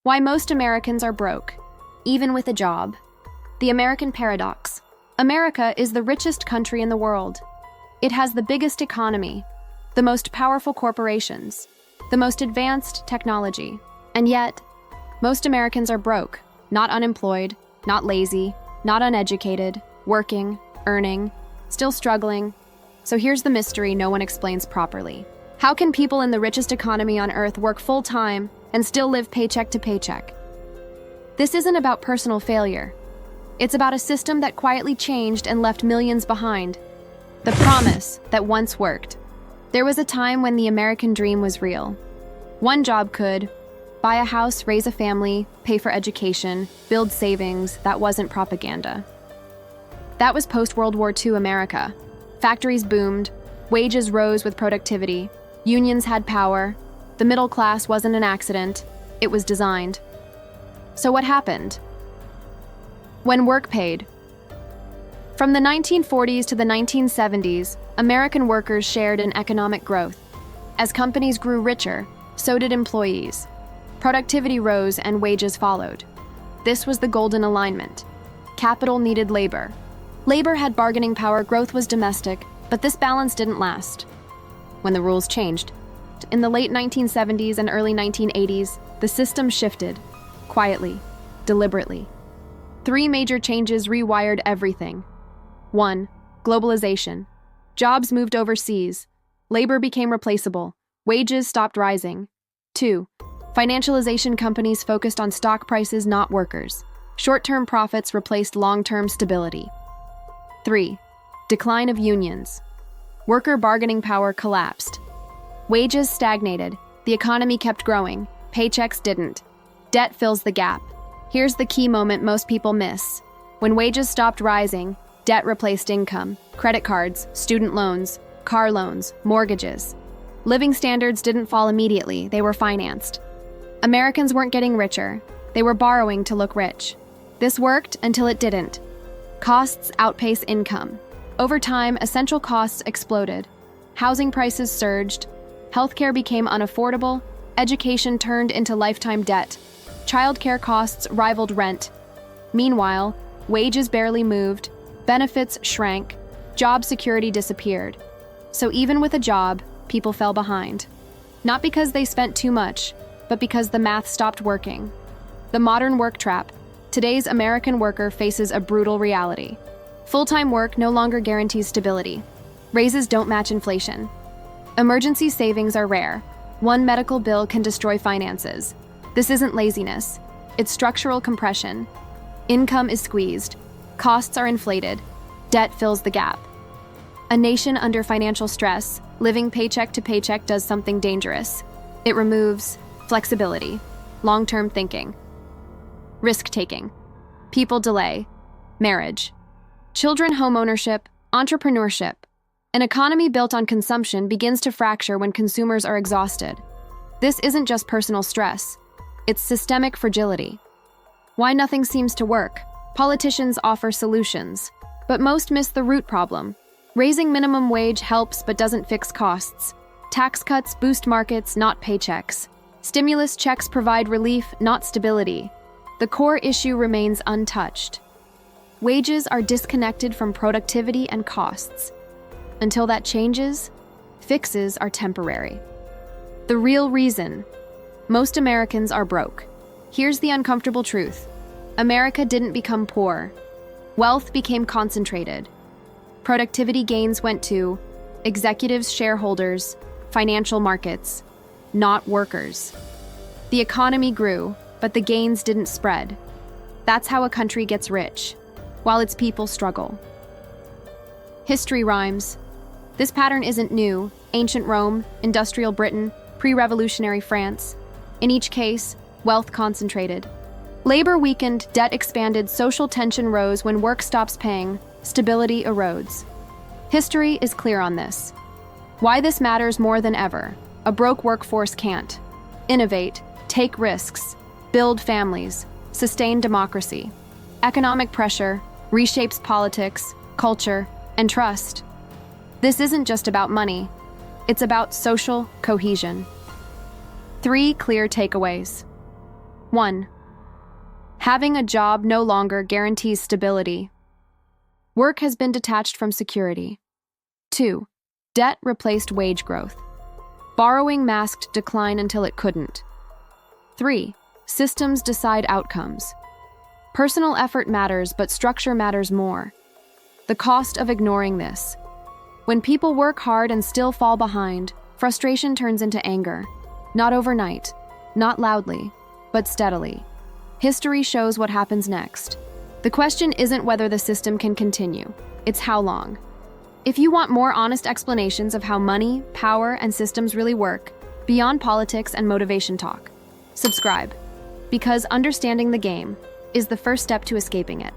Why most Americans are broke, even with a job. The American paradox. America is the richest country in the world. It has the biggest economy, the most powerful corporations, the most advanced technology. And yet, most Americans are broke, not unemployed, not lazy, not uneducated, working, earning, still struggling. So here's the mystery no one explains properly. How can people in the richest economy on earth work full-time and still live paycheck to paycheck? This isn't about personal failure. It's about a system that quietly changed and left millions behind. The promise that once worked. There was a time when the American dream was real. One job could buy a house, raise a family, pay for education, build savings. That wasn't propaganda. That was post-World War II America. Factories boomed, wages rose with productivity, unions had power, the middle class wasn't an accident, it was designed. So what happened? When work paid. From the 1940s to the 1970s, American workers shared in economic growth. As companies grew richer, so did employees. Productivity rose and wages followed. This was the golden alignment. Capital needed labor. Labor had bargaining power, growth was domestic, but this balance didn't last. When the rules changed. In the late 1970s and early 1980s, the system shifted, quietly, deliberately. 3 major changes rewired everything. 1. Globalization. Jobs moved overseas. Labor became replaceable. Wages stopped rising. 2. Financialization. Companies focused on stock prices, not workers. Short-term profits replaced long-term stability. 3. Decline of unions. Worker bargaining power collapsed. Wages stagnated. The economy kept growing. Paychecks didn't. Debt fills the gap. Here's the key moment most people miss. When wages stopped rising, debt replaced income. Credit cards, student loans, car loans, mortgages. Living standards didn't fall immediately, they were financed. Americans weren't getting richer, they were borrowing to look rich. This worked until it didn't. Costs outpace income. Over time, essential costs exploded. Housing prices surged. Healthcare became unaffordable. Education turned into lifetime debt. Childcare costs rivaled rent. Meanwhile, wages barely moved. Benefits shrank. Job security disappeared. So even with a job, people fell behind. Not because they spent too much, but because the math stopped working. The modern work trap. Today's American worker faces a brutal reality. Full-time work no longer guarantees stability. Raises don't match inflation. Emergency savings are rare. One medical bill can destroy finances. This isn't laziness. It's structural compression. Income is squeezed. Costs are inflated. Debt fills the gap. A nation under financial stress, living paycheck to paycheck, does something dangerous. It removes flexibility, long-term thinking, risk-taking. People delay. Marriage. Children, homeownership, entrepreneurship. An economy built on consumption begins to fracture when consumers are exhausted. This isn't just personal stress. It's systemic fragility. Why nothing seems to work? Politicians offer solutions, but most miss the root problem. Raising minimum wage helps but doesn't fix costs. Tax cuts boost markets, not paychecks. Stimulus checks provide relief, not stability. The core issue remains untouched. Wages are disconnected from productivity and costs. Until that changes, fixes are temporary. The real reason most Americans are broke. Here's the uncomfortable truth. America didn't become poor. Wealth became concentrated. Productivity gains went to executives, shareholders, financial markets, not workers. The economy grew, but the gains didn't spread. That's how a country gets rich, while its people struggle. History rhymes. This pattern isn't new. Ancient Rome, industrial Britain, pre-revolutionary France. In each case, wealth concentrated. Labor weakened, debt expanded, social tension rose. When work stops paying, stability erodes. History is clear on this. Why this matters more than ever. A broke workforce can't innovate, take risks, build families, sustain democracy. Economic pressure reshapes politics, culture, and trust. This isn't just about money. It's about social cohesion. 3 clear takeaways. 1. Having a job no longer guarantees stability. Work has been detached from security. 2. Debt replaced wage growth. Borrowing masked decline until it couldn't. 3. Systems decide outcomes. Personal effort matters, but structure matters more. The cost of ignoring this. When people work hard and still fall behind, frustration turns into anger. Not overnight, not loudly, but steadily. History shows what happens next. The question isn't whether the system can continue, it's how long. If you want more honest explanations of how money, power, and systems really work, beyond politics and motivation talk, subscribe, because understanding the game is the first step to escaping it.